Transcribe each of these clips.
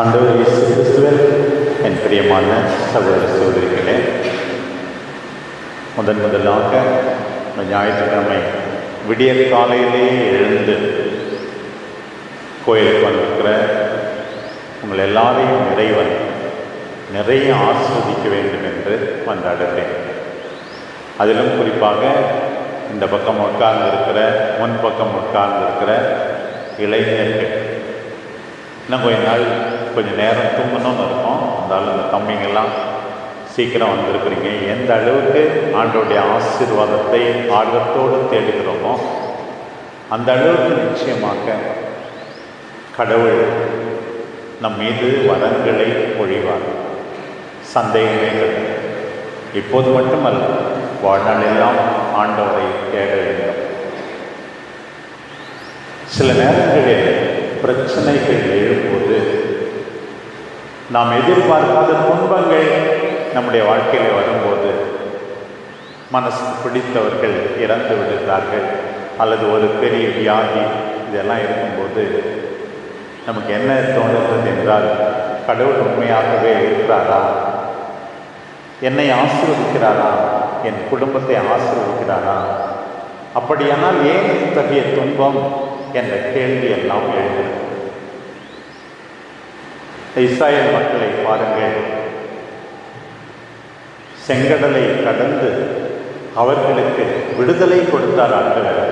ஆண்டவர் இயேசு கிறிஸ்துவில் என் பிரியமான சகோதர சகோதரிகளே, முதலாக இந்த ஞாயிற்றுக்கிழமை விடியற் காலையிலேயே எழுந்து கோயிலுக்கு வந்திருக்கிற உங்கள் எல்லாரையும் இறைவன் நிறைய ஆஸ்வதிக்க வேண்டும் என்று கொண்டாடுகிறேன். அதிலும் குறிப்பாக இந்த பக்கம் உட்கார்ந்து முன்பக்கம் உட்கார்ந்து இளைஞர்கள் இன்னும் கொஞ்சம் நேரம் தூங்கணும்னு இருக்கும். இருந்தாலும் இந்த தம்பிங்கெல்லாம் சீக்கிரம் வந்திருக்கிறீங்க. எந்த அளவுக்கு ஆண்டோடைய ஆசீர்வாதத்தை ஆர்வத்தோடு தேடுகிறோமோ அந்த அளவுக்கு நிச்சயமாக கடவுள் நம் மீது வரங்களை பொழிவார். சந்தேகமே கிடையாது. இப்போது மட்டுமல்ல, வாழ்நாளெல்லாம் ஆண்டவரை தேட வேண்டும். சில நேரங்களில் பிரச்சனைகள் எழும்போது நாம் எதிர்பார்க்காத துன்பங்கள் நம்முடைய வாழ்க்கையில் வரும்போது மனசுக்கு பிடித்தவர்கள் இறந்து விடுகிறார்கள் அல்லது ஒரு பெரிய வியாதி இதெல்லாம் இருக்கும்போது நமக்கு என்ன தோன்றுகிறது என்றால், கடவுள் உண்மையாகவே இருக்கிறாரா? என்னை ஆசீர்வதிக்கிறாரா? என் குடும்பத்தை ஆசீர்வதிக்கிறாரா? அப்படியானால் ஏன் இத்தகைய துன்பம் என்ற கேள்வி எல்லாம் எழுகிறது. இஸ்ராயேல் மக்களை பாருங்கள். செங்கடலை கடந்து அவர்களுக்கு விடுதலை கொடுத்தார் ஆண்டவர்.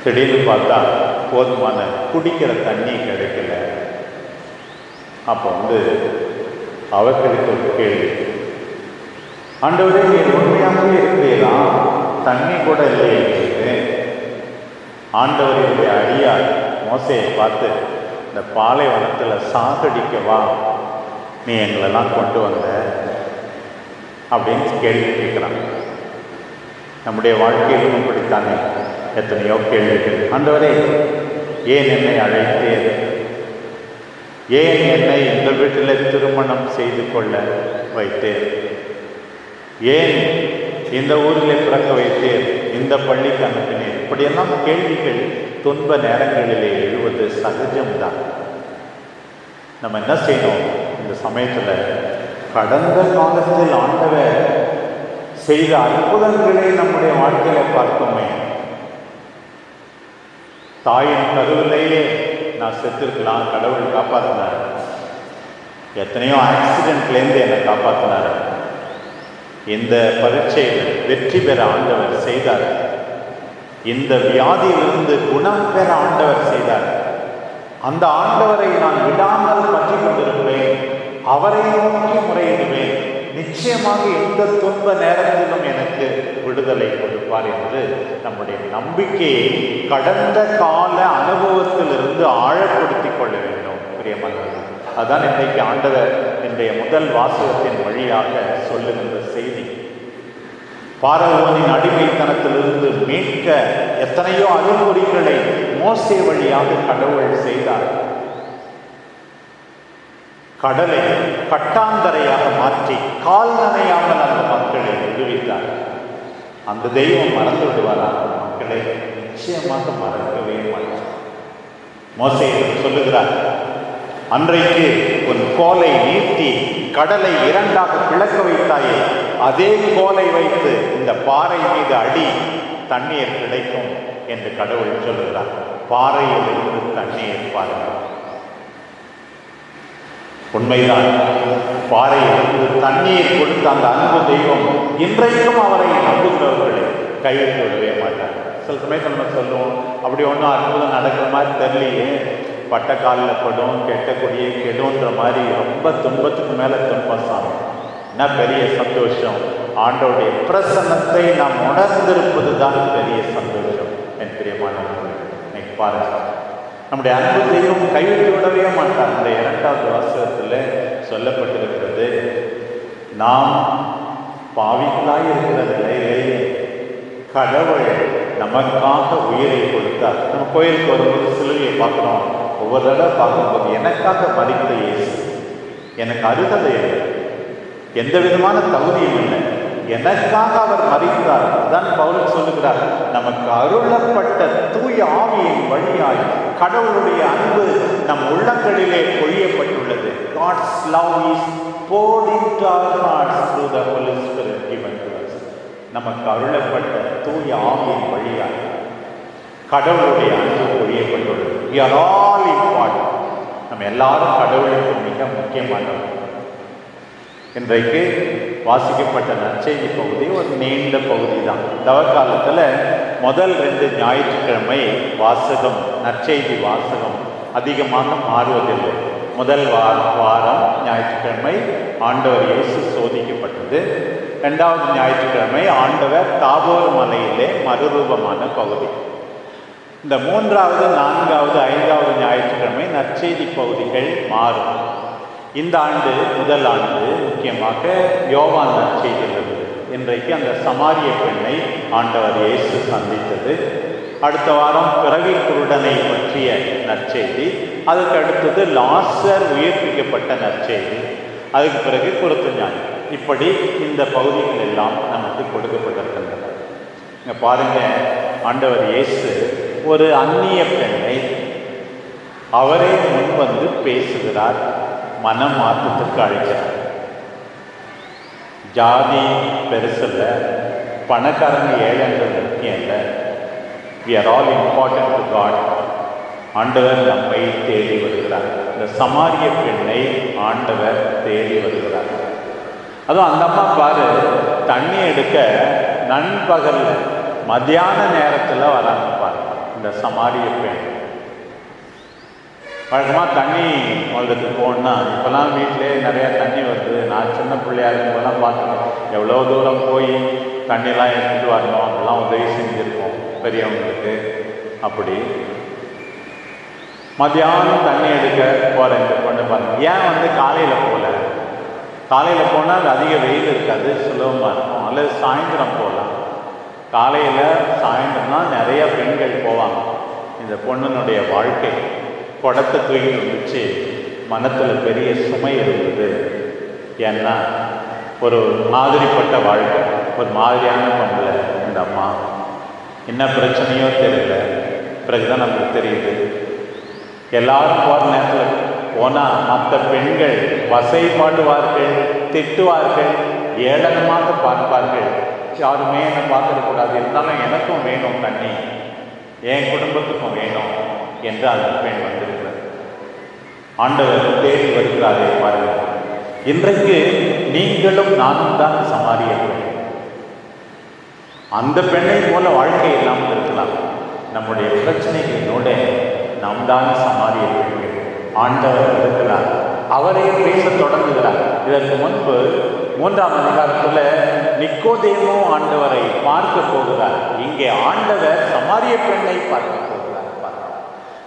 திடீர்னு பார்த்தா போதுமான குடிக்கிற தண்ணி கிடைக்கல. அப்போ அவர்களுக்கு ஒரு கேள்வி, ஆண்டவரே நீர் உண்மையாகவே இருக்கிறீரா? தண்ணி கூட இல்லையே. ஆண்டவருடைய அடியார் மோசையை பார்த்து, இந்த பாலைவனத்தில் சாகடிக்கவா நீ எங்களெல்லாம் கொண்டு வந்த அப்படின்னு கேள்வி கேட்குறாங்க. நம்முடைய வாழ்க்கையிலும் இப்படித்தானே எத்தனையோ கேள்விகள். ஆண்டவரே ஏன் என்னை அழைத்தேன்? ஏன் என்னை இந்த வீட்டில் திருமணம் செய்து கொள்ள வைத்தேன்? ஏன் இந்த ஊரில் பிறக்க வைத்தேன்? இந்த பள்ளிக்கு அனுப்பினேன்? இப்படியெல்லாம் கேள்விகள் துன்ப நேரங்களிலே எழுவது சகஜம்தான். நம்ம என்ன செய்யணும்? இந்த சமயத்தில் கடந்த காலத்தில் ஆண்டவர் செய்த அற்புதங்களை நம்முடைய வாழ்க்கையில பார்த்தோமே. தாயின் கருவிலேயே நான் செத்துருக்கலாம், கடவுள் காப்பாற்றினார். எத்தனையோ ஆக்சிடென்ட்லேருந்து என்னை காப்பாற்றினார். இந்த பரீட்சையில் வெற்றி பெற ஆண்டவர் செய்தார். இந்த வியாதியிலிருந்து குணம் பெற ஆண்டவர் செய்தார். அந்த ஆண்டவரை நான் விடாமல் பற்றி கொண்டிருப்பேன், அவரை நோக்கி முறையிடுவேன். நிச்சயமாக எந்த துன்ப நேரத்திலும் எனக்கு விடுதலை கொடுப்பார் என்று நம்முடைய நம்பிக்கையை கடந்த கால அனுபவத்திலிருந்து ஆழப்படுத்திக் கொள்ள வேண்டும். பிரியமானவர்களே, அதான் இன்றைக்கு ஆண்டவர் இன்றைய முதல் வாசகத்தின் வழியாக சொல்லுகின்ற செய்தி. பார்வோனின் அடிமைத்தனத்திலிருந்து மீட்க எத்தனையோ அறிகுறிகளை மோசே வழியாக கடவுள் செய்தார். கடலை கட்டாந்தரையாக மாற்றி கால் நனையாமல் அந்த மக்களை விடுவித்தார். அந்த தெய்வம் மறந்து விடுவாரா? மக்களை நிச்சயமாக மறக்கவே மாட்டார். மோசே சொல்லுகிறார், அன்றைக்கு உன் கோலை நீட்டி கடலை இரண்டாக பிளக்க வைத்தாயே, அதே கோலை வைத்து இந்த பாறை மீது அடி, தண்ணீர் கிடைக்கும் என்று கடவுள் சொல்லுகிறார். பாறையில் இருந்து தண்ணீர் பாருங்கள். உண்மைதான், பாறையிலிருந்து தண்ணீர் கொடுத்த அந்த அன்பு தெய்வம் இன்றைக்கும் அவரை நம்புகிறவர்களை கைவிட்டு விடவே மாட்டார். சில சமயத்தில் நம்ம சொல்லுவோம், அப்படி ஒன்றும் அற்புதம் நடக்கிற மாதிரி தெரியலையே, பட்ட காலில் படும், கெட்டக்கூடிய கெடுன்ற மாதிரி ரொம்ப துன்பத்துக்கு மேலே துன்பம் சாமி. என்ன பெரிய சந்தோஷம்! ஆண்டோடைய பிரசன்னத்தை நாம் உணர்ந்திருப்பது தான் பெரிய சந்தோஷம். என் பிரியமானவர்களே, இன்னைக்கு பாருங்க, நம்முடைய அன்பு தெய்வம் கைவிட்டு விடவே மாட்டார். இந்த 2வது வாசகத்தில் சொல்லப்பட்டிருக்கிறது, நாம் பாவிகளாய் இருக்கிற நிலையிலேயே கடவுள் நமக்காக உயிரை கொடுத்தார். நம்ம கோயிலுக்கு வரும்போது சிலுவையை பார்க்குறோம். ஒவ்வொரு தடவை பார்க்கும்போது எனக்காக மரித்த இயேசு, எனக்கு அருகதை இல்லை, எந்த விதமான தகுதியும் இல்லை, எனக்காக அவர் மரித்தார். அதான் பவுல் சொல்லுகிறார், நமக்கு அருளப்பட்ட தூய ஆவியின் வழியாய் கடவுளுடைய அன்பு நம் உள்ளங்களிலே பொழியப்பட்டுள்ளது. God's love is poured into our hearts through the Holy Spirit given to us. நமக்கு அருளப்பட்ட தூய ஆவியின் வழியாய் கடவுளுடைய அன்பு பொழியப்பட்டுள்ளது. We are all important. நம்ம எல்லாரும் கடவுளுக்கு மிக முக்கியமானவர். இன்றைக்கு வாசிக்கப்பட்ட நற்செய்தி பகுதி ஒரு நீண்ட பகுதி தான். தவக்காலத்தில் முதல் 2 ஞாயிற்றுக்கிழமை வாசகம், நற்செய்தி வாசகம் அதிகமாக மாறுவதில்லை. முதல் வாரம் ஞாயிற்றுக்கிழமை ஆண்டவர் இயேசு சோதிக்கப்பட்டது. 2வது ஞாயிற்றுக்கிழமை ஆண்டவர் தாபோர் மலையிலே மறுரூபமான பகுதி. இந்த 3வது 4வது 5வது ஞாயிற்றுக்கிழமை நற்செய்தி பகுதிகள் மாறும். இந்த ஆண்டு முதல் ஆண்டு முக்கியமாக யோவான் நற்செய்தியிலிருந்து இன்றைக்கு அந்த சமாரிய பெண்ணை ஆண்டவர் இயேசு சந்தித்தது. அடுத்த வாரம் பிறவி குருடனை பற்றிய நற்செய்தி, அதுக்கு அடுத்தது லாசர் உயிர்ப்பிக்கப்பட்ட நற்செய்தி, அதுக்கு பிறகு குருத்து ஞாயிறு. இப்படி இந்த பகுதிகள் எல்லாம் நமக்கு கொடுக்கப்பட்டிருக்கின்றன. இங்கே பாருங்க, ஆண்டவர் இயேசு ஒரு அந்நிய பெண்ணை அவரே முன் வந்து பேசுகிறார், மனம் மாற்றத்துக்கு அழைக்கிறார். ஜாதி பெருசில்ல, பணக்காரங்க ஏழைன்றது முக்கியம் இல்லை. We are all important to God. ஆண்டவர் நம்மை தேடி வருகிறார். இந்த சமாரிய பெண்ணை ஆண்டவர் தேடி வருகிறார். அதுவும் அந்த அம்மா பாரு, தண்ணி எடுக்க நண்பகல் மத்தியான நேரத்தில் வராங்க பாரு. இந்த சமாரிய பெண் வழக்கமாக தண்ணி வளர்த்துக்கு போகணுன்னா, இப்போல்லாம் வீட்டிலே நிறையா தண்ணி வருது. நான் சின்ன பிள்ளையாக இருக்கும்போதெல்லாம் பார்த்துருக்கேன், எவ்வளோ தூரம் போய் தண்ணிலாம் எடுத்துகிட்டு வரணும், அதெல்லாம் உதவி செஞ்சுருக்கோம் பெரியவங்களுக்கு. அப்படி மத்தியானம் தண்ணி எடுக்க போகிற இந்த பொண்ணு பாருங்கள், ஏன் வந்து காலையில் போகல? காலையில் போனால் அது அதிக வெயில் இருக்காது, சுலபமாக இருக்கும். அல்லது சாயந்தரம் போகலாம். காலையில் சாயந்தரம் தான் நிறைய பெண்கள் போவாங்க. இந்த பொண்ணுனுடைய வாழ்க்கை குடத்தை தூக்கி வந்துச்சு, மனத்தில் பெரிய சுமை இருந்தது. ஏன்னா ஒரு மாதிரிப்பட்ட வாழ்க்கை, ஒரு மாதிரியான பொண்ணு இந்த அம்மா. என்ன பிரச்சனையோ தெரியல. பிறகுதான் நமக்கு தெரியுது, எல்லாரும் போகிற நேரத்தில் போனால் மற்ற பெண்கள் வசைப்பாடுவார்கள், திட்டுவார்கள், ஏளனமாக பார்ப்பார்கள். யாருமே என்னை பார்த்துடக்கூடாது, இருந்தாலும் எனக்கும் வேணும் தண்ணி, என் குடும்பத்துக்கும் வேணும் என்று அந்த பெண் வந்திருக்கிறது. ஆண்டவர் தேடி வருகிறாரே பாருங்கள். இன்றைக்கு நீங்களும் நானும் தான் சமாரிய பெண். அந்த பெண்ணை போல வாழ்க்கை இல்லாமல் இருக்கலாம். நம்முடைய பிரச்சனைகளோட நாம் தான் சமாரிய பெண்கள். ஆண்டவர் இருக்கிறார், அவரே பேச தொடங்குகிறார். இதற்கு முன்பு 3ஆம் அதிகாரத்தில் நிக்கோதேமு ஆண்டவரை பார்க்க போகிறார். இங்கே ஆண்டவர் சமாரிய பெண்ணை பார்க்க போகிறார்.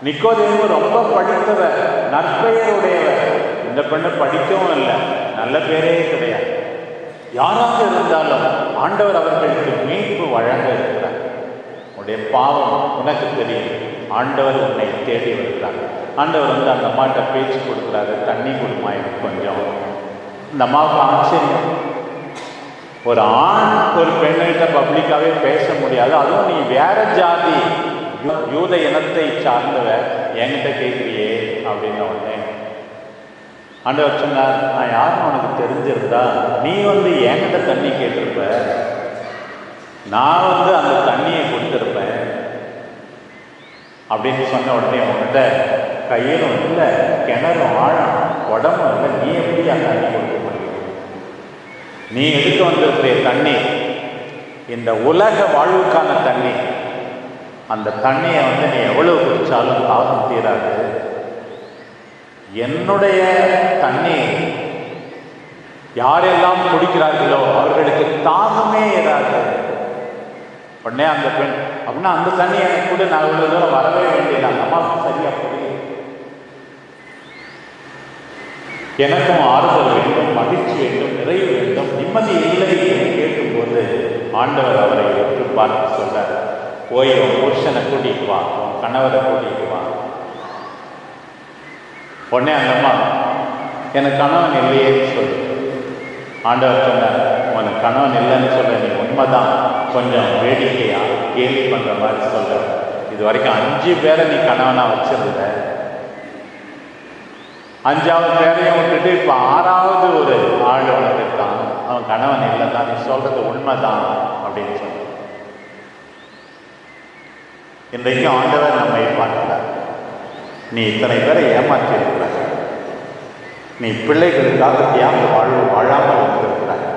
நிக்கோதேமு ரொம்ப படித்தவர், நற்பெயருடையவர். இந்த பெண்ணு படிக்கவும் இல்லை, நல்ல பேரே கிடையாது. யாராக இருந்தாலும் ஆண்டவர் அவர்களுக்கு மீட்பு வழங்க இருக்கிறார். உன்னுடைய பாவம் உனக்கு தெரியும், ஆண்டவர் உன்னை தேடி வருகிறார். ஆண்டவர் வந்து அந்த அம்மாட்ட பேச்சு கொடுக்குறாரு, தண்ணி கொடுமா எனக்கு கொஞ்சம். இந்த அம்மாவுக்கு ஆச்சரியம், ஒரு ஆண் ஒரு பெண்ணிட்ட பப்ளிக்காகவே பேச முடியாது, அதுவும் நீ வேற ஜாதி யூத இனத்தை சார்ந்தவர் என்கிட்ட கேட்குறியே அப்படின்ன உடனே ஆண்டவர் சொன்னார், நான் யாரும் உனக்கு தெரிஞ்சிருந்தா நீ வந்து என்கிட்ட தண்ணி கேட்டிருப்ப, நான் வந்து அந்த தண்ணியை கொடுத்துருப்பேன் அப்படின்னு சொன்ன உடனே உன்கிட்ட கையிலும் இல்லை, கிணறும் ஆழம், உடம்பும் இல்லை, நீ எப்படி அந்த தண்ணி கொடுக்க முடியும்? நீ எடுக்க வந்திருக்கிற தண்ணி இந்த உலக வாழ்வுக்கான தண்ணி. அந்த தண்ணியை வந்து நீ எவ்வளவு குடித்தாலும் தாகம் தீராது. என்னுடைய தண்ணி யாரெல்லாம் குடிக்கிறார்களோ அவர்களுக்கு தாகமே இராது. உடனே அந்த பெண், அப்படின்னா அந்த தண்ணி எனக்கு கூட நான் இவ்வளோ தூரம் வரவே வேண்டியது. அந்த அம்மாவுக்கு சரியா புரியும். எனக்கும் ஆறுதல் வேண்டும், மகிழ்ச்சி வேண்டும், நிறைவு வேண்டும், நிம்மதி இல்லை என்று கேட்கும்போது ஆண்டவர் அவரை ஒன்று பார்த்து சொல்றார், போய் உன் புருஷனை கூட்டிட்டு வா, உன் கணவரை கூட்டிட்டு வா. உடனே அந்த அம்மா, எனக்கு கணவன் இல்லையேன்னு சொல்லு. ஆண்டவர் சொன்னார், உனக்கு கணவன் இல்லைன்னு சொல்ல நீ உண்மைதான், கொஞ்சம் வேடிக்கையா கேலி பண்ற மாதிரி சொல்ற. இது வரைக்கும் 5 பேரை நீ கணவனா வச்சிருந்த, 5வது பேரையும் விட்டுட்டு இப்ப 6வது ஒரு ஆள் உனக்கு இருக்கான், அவன் கணவன் இல்லைதான், நீ சொல்றது உண்மைதான் அப்படின்னு சொல்ல. இன்றைக்கு ஆண்டவர் நம்மை பார்க்கிறார். நீ இத்தனை பேரை ஏமாற்றி இருக்கிறாய், நீ பிள்ளைகளுக்காக தியாக வாழ்வு வாழாமல் இருந்திருக்கிறாய்,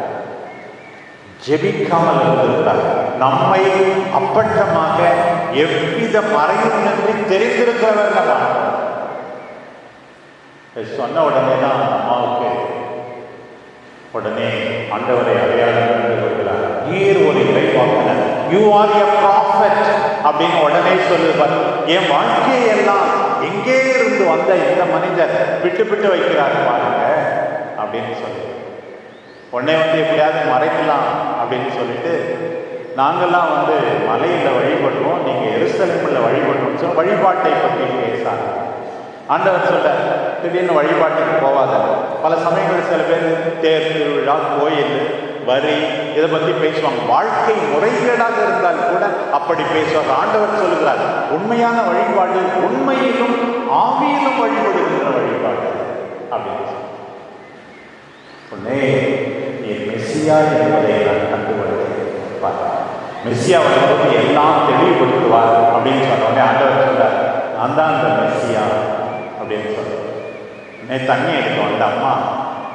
ஜெபிக்காமல் இருந்திருக்கிறாய், நம்மை அப்பட்டமாக எவ்வித மறையும் என்று தெரிந்திருக்கிறவர் நம்ம சொன்ன உடனே தான் அம்மாவுக்கு உடனே ஆண்டவரை அடையாளம் கண்டு கொள்கிறார். நீர் ஒரு இறைவாக்கினர், யூ ஆர் எ ப்ராஃபெட் அப்படின்னு உடனே சொல்லுவார். என் வாழ்க்கையை எல்லாம் எங்கே இருந்து வந்த இந்த மனிதர் விட்டு வைக்கிறாரு பாருங்க அப்படின்னு சொல்லி உடனே எப்படியாவது மறைக்கலாம் அப்படின்னு சொல்லிட்டு, நாங்கள்லாம் மலையில் வழிபடுவோம், நீங்கள் எருசலேமில் வழிபடுவோம் சொல்லி வழிபாட்டை பற்றி பேசாங்க. ஆண்டவர் சொல்ல திடீர்னு வழிபாட்டுக்கு போவாத. பல சமயங்கள் சில பேர் தேர் திருவிழா கோயில் வரி இதை பற்றி பேசுவாங்க. வாழ்க்கை முறைகேடாக இருந்தால் கூட அப்படி பேசுவார். ஆண்டவர் சொல்லுகிறார், உண்மையான வழிபாடு உண்மையிலும் ஆவியிலும் வழிபடுகின்ற வழிபாடு அப்படின்னு சொன்னே. மெஸ்ஸியா என்பதை நான் கண்டுகொள்கிறேன். மெஸ்ஸியா வரும்போது எல்லாம் தெளிவுபடுத்துவார் அப்படின்னு சொன்னோடனே ஆண்டவர் சொல்றார், நான் தான் அந்த மெஸ்ஸியா அப்படின்னு சொல்றேன். தண்ணி எடுக்கும் அந்த அம்மா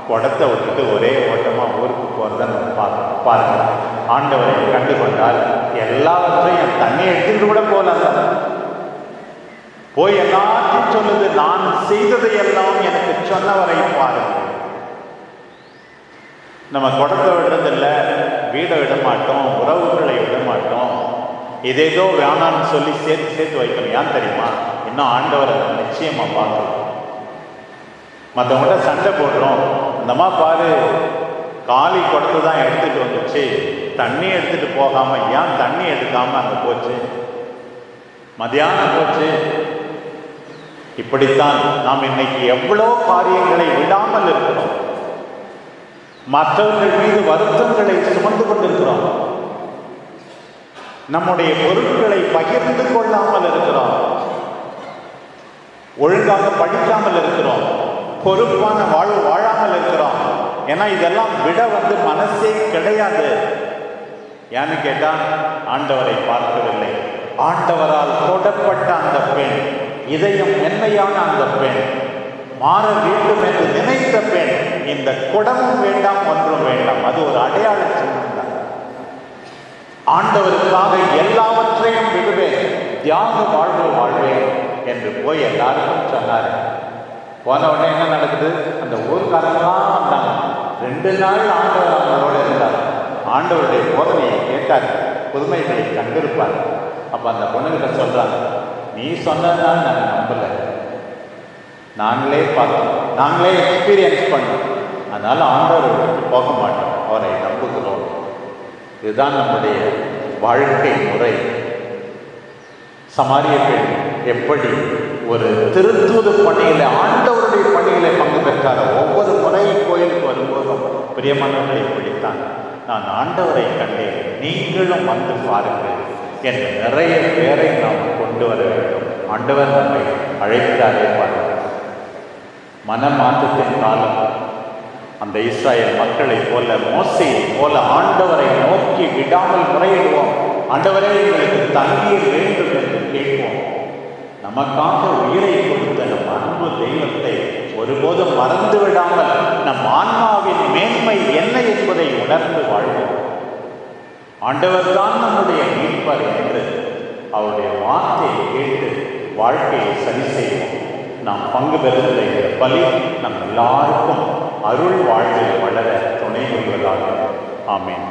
குடத்தை விட்டுட்டு ஒரே ஓட்டமாக ஊருக்கு போகிறத நம்ம பாருங்க. ஆண்டவரை கண்டு கொண்டால் எல்லாவற்றையும் தண்ணி எடுத்துட்டு கூட போகல, போய் எல்லாத்தையும் சொல்லுது, நான் செய்ததை எல்லாம் எனக்கு சொன்னவரை பாருங்க. நம்ம குடத்தை விடுறதில்லை, வீடை விட மாட்டோம், உறவுகளை விட மாட்டோம், இதேதோ வேணான்னு சொல்லி சேர்த்து வைக்கணும். ஏன் தெரியுமா? இன்னும் ஆண்டவரை நிச்சயமா பார்க்கணும். மற்றவங்கள்ட்ட சண்டை போடுறோம், அந்தம்மா பாரு காலி குடத்தை தான் எடுத்துட்டு வந்துச்சு, தண்ணி எடுத்துட்டு போகாம ஏன் தண்ணி எடுக்காம அங்கே போச்சு, மதியானம் போச்சு. இப்படித்தான் நாம் இன்னைக்கு எவ்வளோ காரியங்களை விடாமல் இருக்கிறோம், மற்றவர்கள் மீது வருத்தங்களை சுமந்து கொண்டிருக்கிறோம், நம்முடைய பொருட்களை பகிர்ந்து கொள்ளாமல் இருக்கிறோம், ஒழுங்காக படிக்காமல் இருக்கிறோம், பொறுப்பான வாழ்வு வாழாமல் இருக்கிறோம். ஏன்னா இதெல்லாம் விட மனசே கிடையாது. ஏன்னு கேட்டா ஆண்டவரை பார்க்கவில்லை. ஆண்டவரால் தொடப்பட்ட அந்த பெண், இதயம் மென்மையான அந்த பெண், மாற வேண்டும் என்று நினைத்த பெண், இந்த குடமும் வேண்டாம் ஒன்றும் வேண்டாம், அது ஒரு அடையாள சின்னம் தான். ஆண்டவருக்காக எல்லாவற்றையும் விடுவேன், தியாக வாழ்வு வாழ்வேன் என்று போய் எல்லாருக்கும் சொன்னார். போன உடனே என்ன நடக்குது? அந்த ஊர்க்காரங்களாம் வந்தாங்க. 2 நாள் ஆண்டவர் அவங்களோட இருந்தார். ஆண்டவருடைய போதனையை கேட்டார், புதுமைகளை கண்டிருப்பார். அப்போ அந்த பொண்ணுகிட்ட சொல்றாங்க, நீ சொன்னதுனால நாங்கள் நம்பலை, நாங்களே பார்த்தோம், நாங்களே எக்ஸ்பீரியன்ஸ் பண்ணோம், அதனால ஆண்டவர் போக மாட்டோம், அவரை நம்புகிறோம். இதுதான் நம்முடைய வாழ்க்கை முறை. சமாரிய பெண் எப்படி ஒரு திருத்தூது பணியில, ஆண்டவருடைய பணியில பங்கு பெற்றார். ஒவ்வொரு முறை கோயிலுக்கு வரும்போதும் பிரியமானவர்களை பிடித்தான், நான் ஆண்டவரை கண்டேன், நீங்களும் வந்து பாருங்கள் என்று நிறைய பேரை நாம் கொண்டு வர வேண்டும். ஆண்டவர் நம்மை அழைக்கிறாரே பாருங்கள். மனமாற்றத்தின் காலம். அந்த இஸ்ராயல் மக்களை போல, மோசேயை போல ஆண்டவரை நோக்கி விடாமல் முறையிடுவோம். ஆண்டவரே எங்களுக்கு தண்ணீர் வேண்டும் என்று கேட்போம். நமக்காக உயிரை கொடுத்த நம் அன்பு தெய்வத்தை ஒருபோதும் மறந்து விடாமல் நம் ஆன்மாவின் மேன்மை என்ன என்பதை உணர்ந்து வாழ்வோம். ஆண்டவர் தான் நம்முடைய மீட்பர் என்று அவருடைய வார்த்தையை கேட்டு வாழ்க்கையை சரி செய்வோம். நாம் பங்கு பெறுகிற இந்த பலி நம் எல்லாருக்கும் அருள் வாழ்வில் வளர துணை புரிவதாக. ஆமென்.